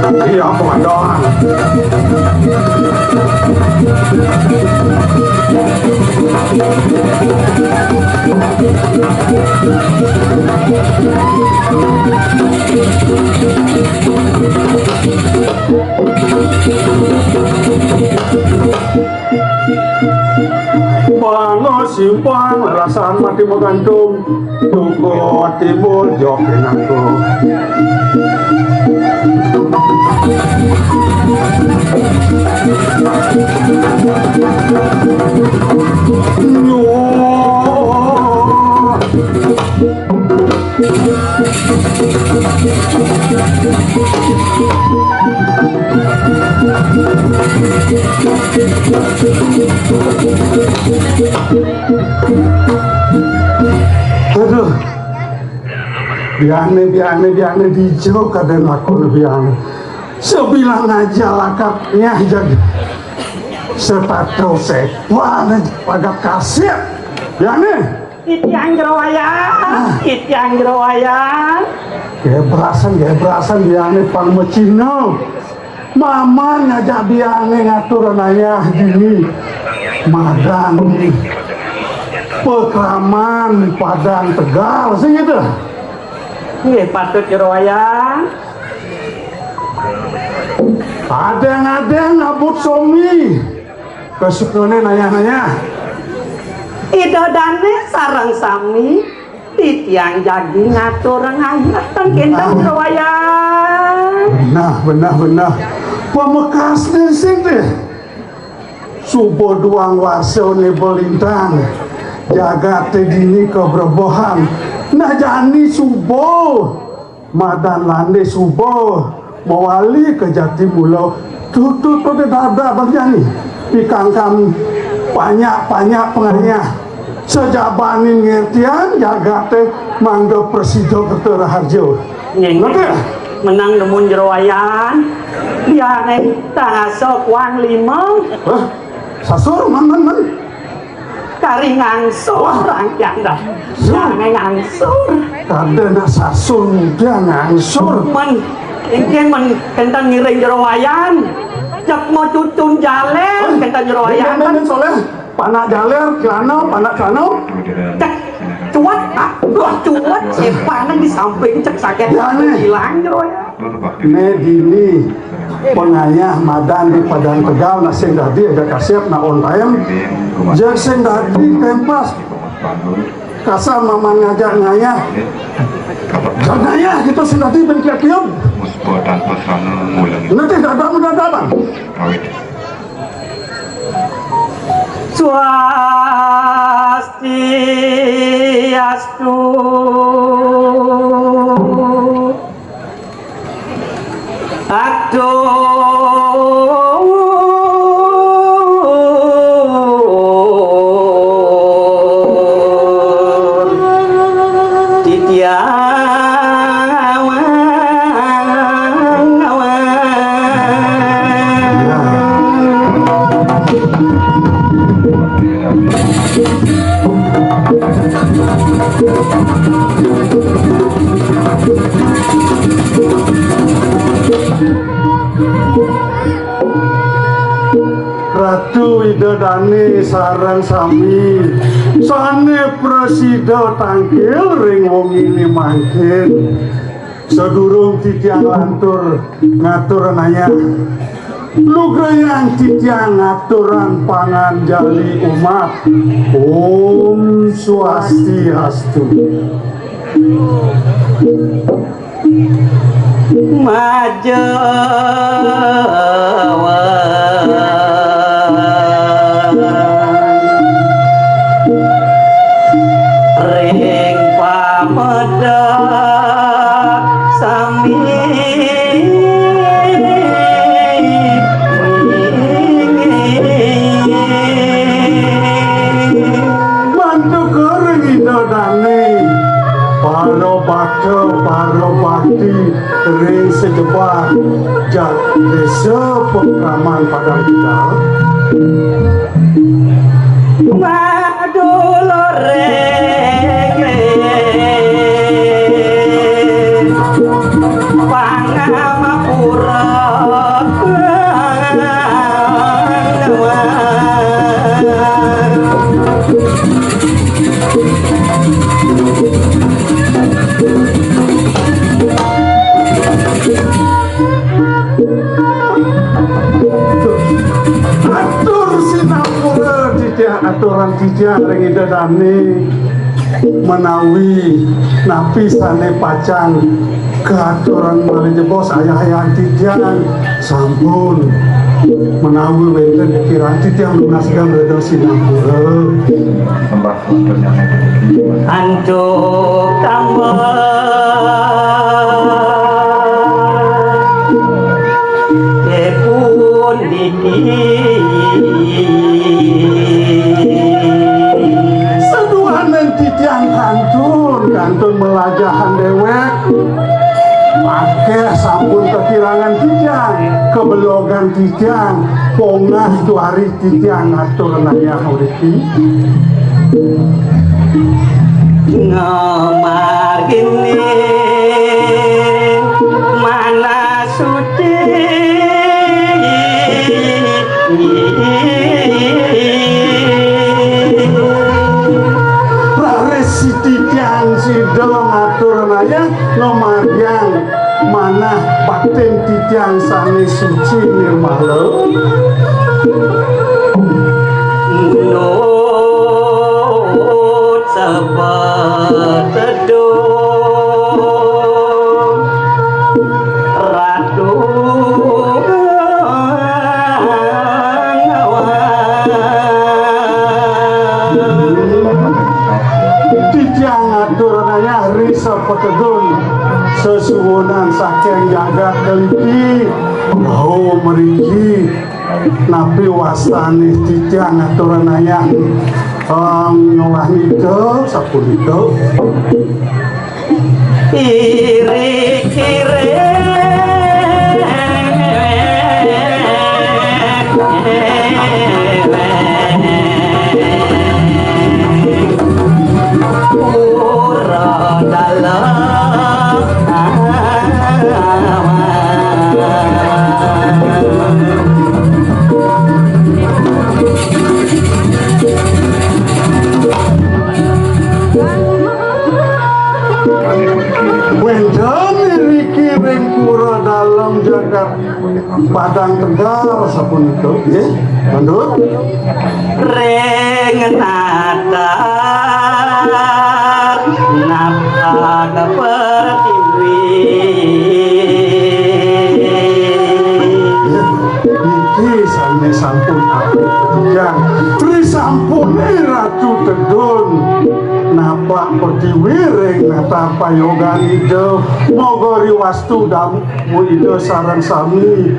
Iya komandan. Bango simpang rasaan mati menggantung tuku timbul jokin aku. Aduh, biane dijauh kadang aku biane. Sebilang aja lakapnya jadi sepatu sekwan pagat kasir. Biane. Itiang jerowayan. Gebrasan biane pang mecino. Mama ngajak biane ngatur naya gini. Madan Pekraman Padang Tegal sih gitu. Nggih patut jerowayan. Ada ngabut somi. Kesukane nanya-nanya. Idodane sareng sami titiang jadi ngatur ngayatan kendang jerowayan. Benar. Pemekas sing deh. Subuh duang waso ne belintang. Jaga dini keberbohan. Nah jani subuh. Madan lande subuh. Mawali ke Jatimulo. Tutut dada bagian pikang kami banyak pengarnya. Sejabanin ngertian jaga mangga Presiden Dr. Harjo. Ngerti? Menang nemun jerowayan. Biane tangasok wang 5. Sasur man. Kari ngangsur rangkang dah. Jangan ngangsur. Kadena sasur muda ngangsur. Ingin kentang ngiring jerowayan. Cek mau cucun jalan kentang jerowayan. Ben soleh. Panak jaler, panak celana. Cek cuat, cuat. Sepanan di samping cek sakit. Hilang jerowayan. Dini pengayah Madan di Padang Tegal na sing dadi ada kasep na on time jeung sing dadi tempas kasar mama ngajak ngayah gitu sing dadi ben kieu tanpa sana ngulangi nanti dadaban Swastiastu. Ratu Widodani sareng sami sane presida tangkil ring wong ini mangkin sedurung titiang lantur ngatur nanya lugrayang titiang ngaturan pangan jali umat. Om Swastiastu. Majawa ring pamedak sami mantu kering Widodani paro bakti ring sejebar jak desa Pekraman Padang Tegal. Madulorege Pangamapura aturan titian ring idadane menawi napisane pacan keaturan malih bos ayah-ayah titian sampun menawi wenten pikiran titian lunas gambar sinapura Sembah sebenarnya Hancur kamu Kepun seduhanan titian kantun melajahan dewek pakai sampun kekirangan titian kebelogan titian pongah itu hari titian atur naya uriki ngemar gini mana suci raresi titian sidong atur naya ngomarian mana batin titian sane suci nirmala Nut sebab teduh Ratu titian atur naya risa petedun sesuwunan saking jagat keliki bau meriki napi wasani titian aturan naya nyolah nito sapulito Kiri-kiri Pura dalam wendani riki ring pura dalam jagat padang tegal sapulito ya bandut Rengenatar Napa pertiwi iki sane sampun aku yang tri sampun ratu tedun napa pertiwi ring nata payogan ide mogori wastu damu ide saran sami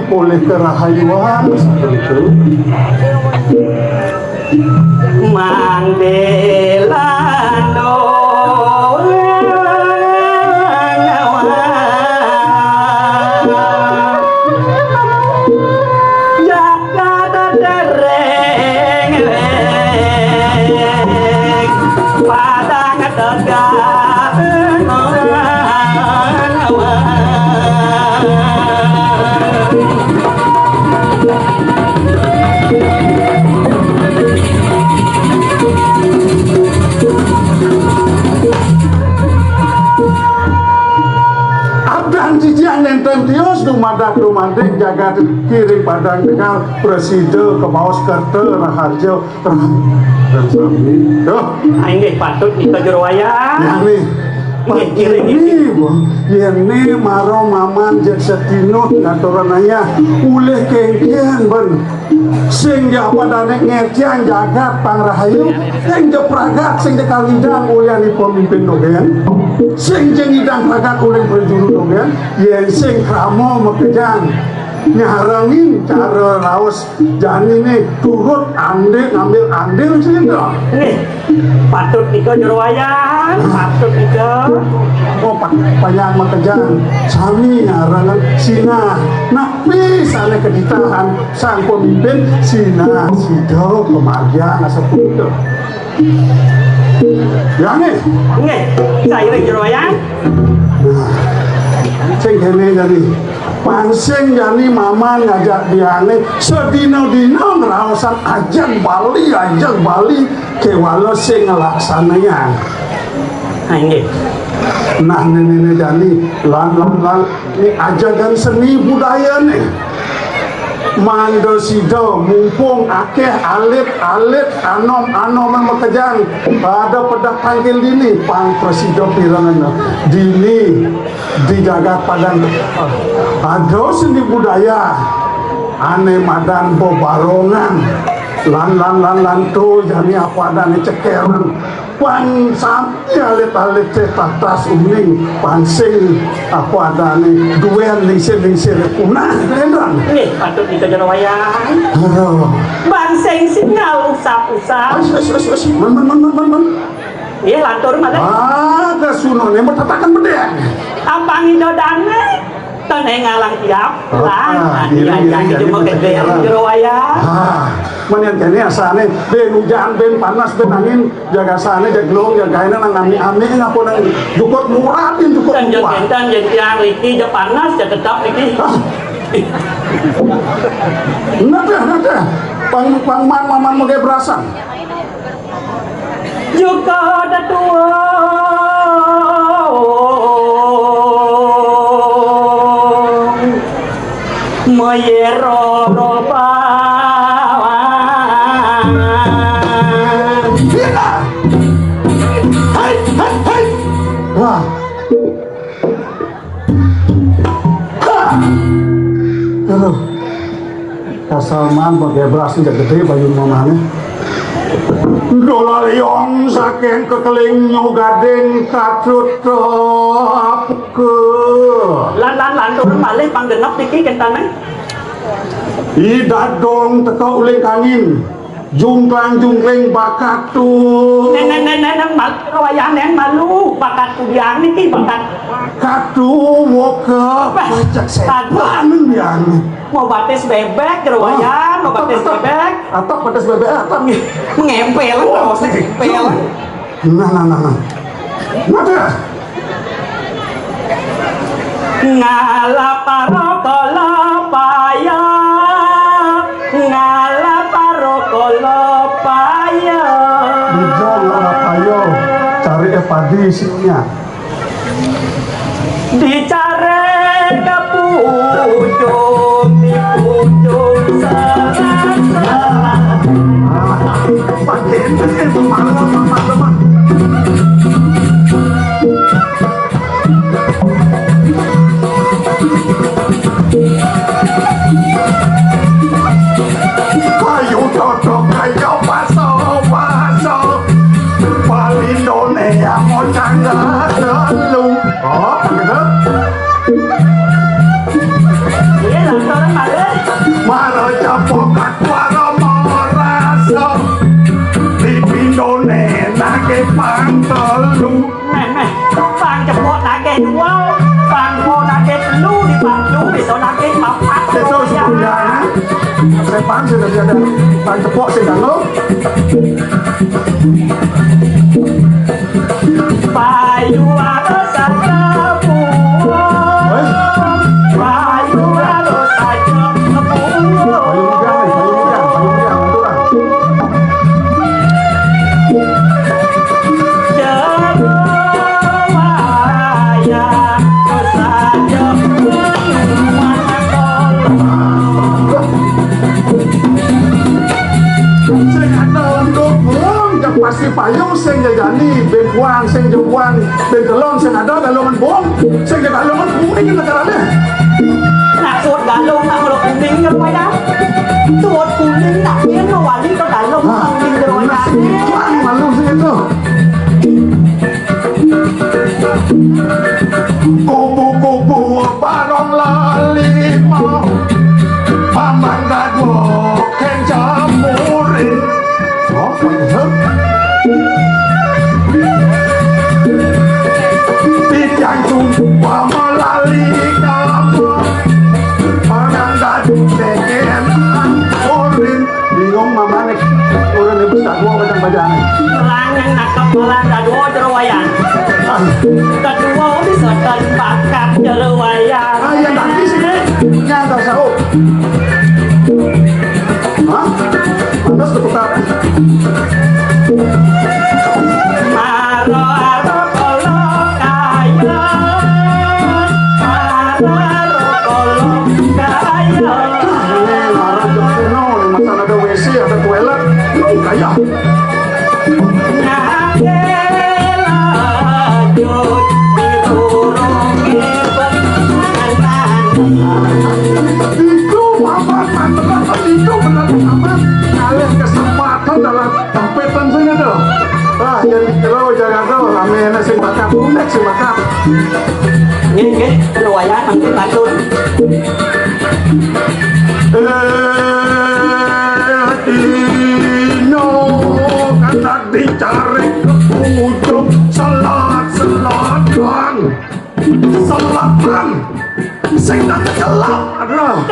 boleh kerahayuan seperti Mandelano Jakarta dereng Padang tegak abdan jijian nenten tios dumadak jaga kiri padang tegal preside ke bawas kerte raharjo dan sami Aing patut kita jerowayan ini maro maman jek setinut ngaturananya uleh kengkian ben sing japadane ngecian jagat pangrahayu sing jepragat sing dekalidang uyani pemimpin dogen sing jengidang pragat uleh berjuru dogen yen sing kramo mekejang nyaharangin cara raos jani nih turut ngambil andil sehingga nih patut kita jerowayan patut kita oh banyak makejang sami ngarangan sina napi sana keditahan sang pemimpin sina sido kemarja nasapun itu ya nih saya jerowayan sing kene jadi pansing jani mama ngajak diane sedino-dino ngeraosan ajan Bali ke walau sing ngelaksananya nah nenek jani lan ini ajakan seni budaya nih mando sido mumpung akeh alit anom mekejang pada pedak panggil dini pang presido pirangan dini dijaga padan ada seni budaya ane madan bobarongan lan tu jadi apa dan cekeran pan sampai alit tatas uning pansing apa ada ni duel lisir punah kerendan nih patut kita jerawayan aduh bangseng singal usap-usap man iya lantur malah ada suno ni bertatakan bedeng apa ngidodane teneng ngalang tiap lah dia cuma kegeran jerawayan manian kene asane ben hujan ben panas ben angin jaga sane jaga glong jaga ini nang ami ngapo nang jukut muratin jukut dan murah jangan yang liki ja panas ja tetap liki nada pang man mau kayak berasan juga ada tua mayero roba wah aduh kasalman pakai beras ini gede baju mamanya dola liong saking kekeling nyugading katut ke lan turun malih panggenep iki kentane ida dong teka uling kangin jungklang bakat tu neng mal rawayan neng malu bakat kudiang niki bakat katu woke pecak setan yang mau batis bebek rawayan mau batis bebek atau pedas bebek atau ngempel terus ngempel nah nada ngala parokolo paya ngala parokolo paya bijak ayo cari padi isinya dicari ke pucuk di pucuk serang pakai teman ayo cocok ayo paso Indonesia mau canggah lu oh gitu iya lantaran malah maro capokat waro moraso di Indonesia ke pantelu pang cepot nake dua pang mau nake telu di pang lu di so nake papat itu sebenarnya saya paham sudah ada cepok sedang lo payu ada saja payu ada saja pasti payung sing jajani ben buang sing jebuan ben telon sing ada galongan bom sing galongan kuning negarane nak suốt galong nak lo kuning kan ya suốt kuning tak dia no wali to galong kuning rồi ya cuan malu sing itu kubu barong lali mau paman gadwo ken jamurin oh mantap Yang jumpa melalui kamu Menanggat pengen Urin bingung mamanya Urin ibu tak gua bacaan-bacaan lang yang nakap lang kedua jerowayan kedua bisa dan bakat jerowayan yang tadi sini nyata sahut hah? Pantas ketukar maro nanti bacun. Dino kata dicari ke ujung selatan sing tak kelap Aduh,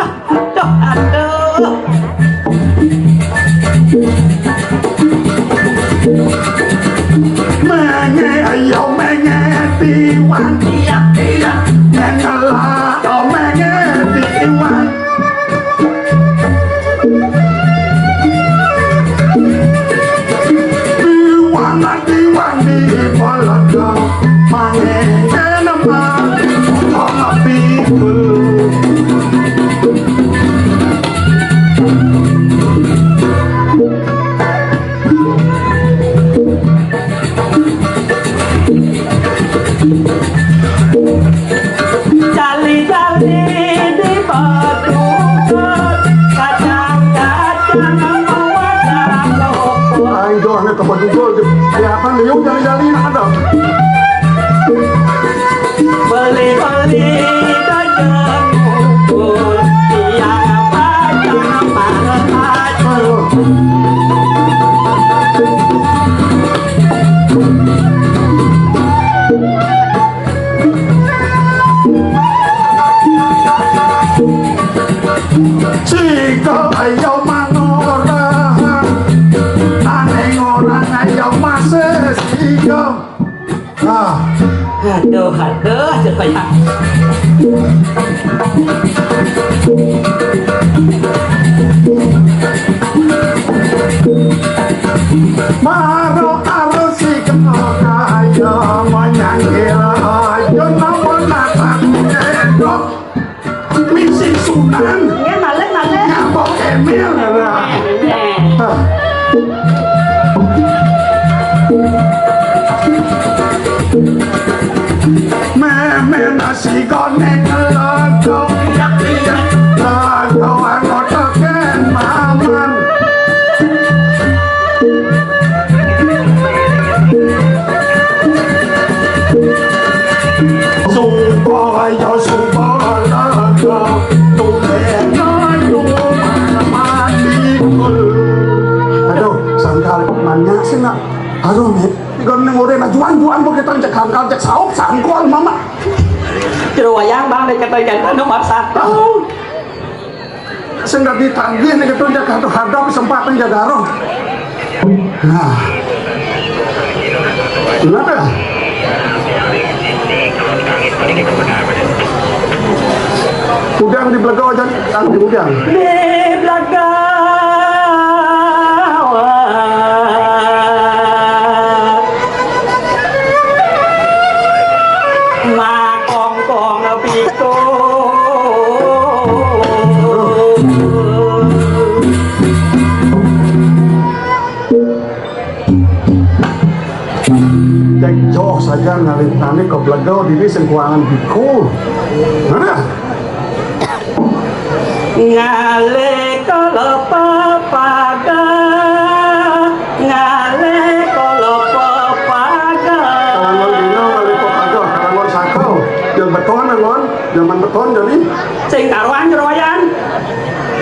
aduh. menge ayo menge tiwan iya mengalah oh menge tiwan tiwan di balaga mange nama oh pikul Jali-jali di batu kacang-kacang mewajah loko. ay doon na kapag ugol kaya pa yung jali-jali na ada Beli-beli dagang ngumpul yang pajang mahal-mahal. Jika ayo manorahan aneh orang ayo masih sigam Aduh, aduh, kayak maro arus sigam ayo menyangkil ayo nama natang edok misi sunan Nghe mà lên nyambok emil nè. meme nasi goreng lagu lagu anggota ken maman supaya lagu aduh sangkal mannya sih nak aduh nih gần ngồi đây là juan một cái tăng chặt hàng cao chặt sáu sẵn con mama Chưa qua giang bang đây cái tay chạy nó mất sạch đâu. saya nggak ditagih nih kita jaga tuh hadap kesempatan jaga roh nah kenapa udang di belakang aja di udang Di belakang mà còn ở bị cô cekcok saja ngalintani ke belakang diri sengkuangan biku mana ngale kalau papaga ngale kalau papaga kalangon dino kali kopago kalangon sakau yang beton ngon zaman beton jadi sing karuan jeroyan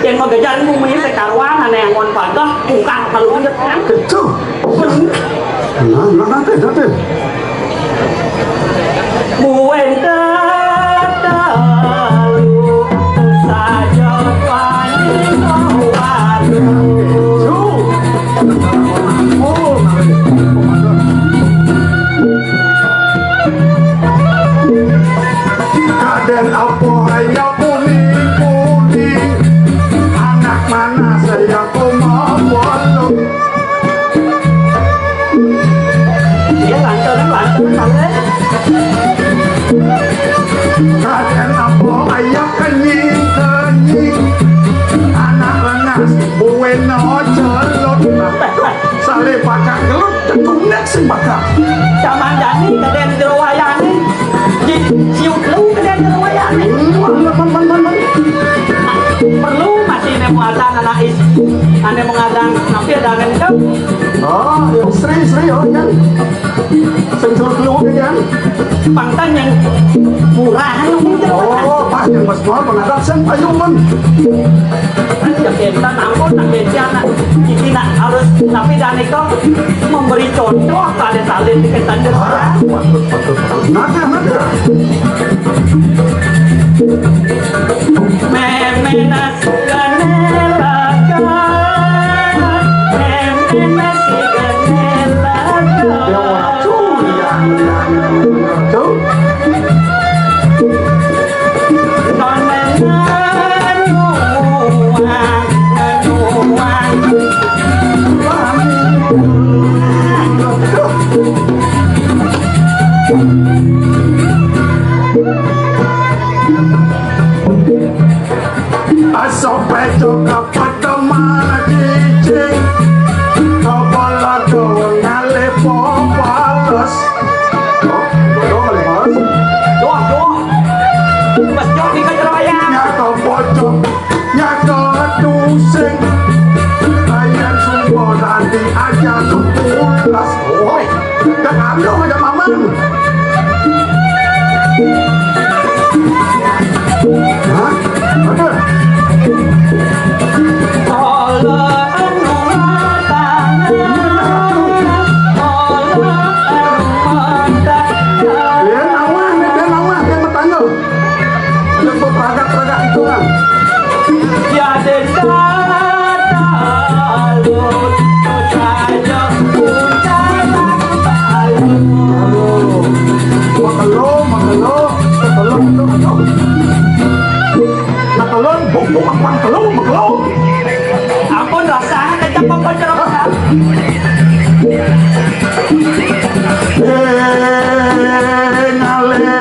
yang mau gajan bumi sing karuan aneh ngon paga bukan kalau nyet kan kecil nah nanti buen tetalu saja wani mawalu kaden apa ayo kuning anak mana saya ku mau walu dia lancar đấy kaden apa ayo kenying anak lengas buwe no celot sale bakal gelut cetunek sing bakal zaman jadi keden jeroyan nih siu lu keden jeroyan nih perlu masih nih mengadang anak is ane mengadang tapi ada gendeng oh yang Sri oh kan sing celuk-celuk kan pangtan yang murah yang jeroyan oh yang bersuara menghadap sen payungan. Ya kita namun tak bencana ini nak harus tapi dan itu memberi contoh pada talent di ketandan Nanti. memenas ganelakan memenas ganelakan Asopeto kapato mana cicing Kapala doang ngale popalos Doang ngale popalos doang mas jok di Kajraya Nyaka pocok Nyaka tusing Ayan sumbo nanti aja tupulas Woi Dan ambil aja mamang Hah? Ada? ampun rasanya kencang pemperceraian ngale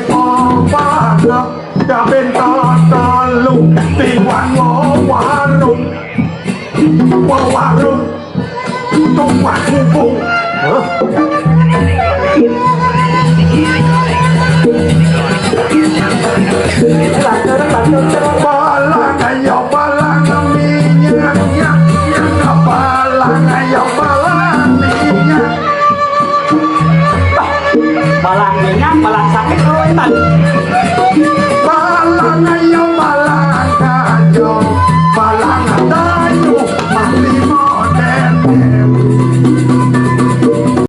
popada Dabin tolong Tiwan warung Tumpah kumpung Balang ayo balang minyak Balang ayo balang minyak balang minyak balang sakit ruitan Balang ayo balang kajo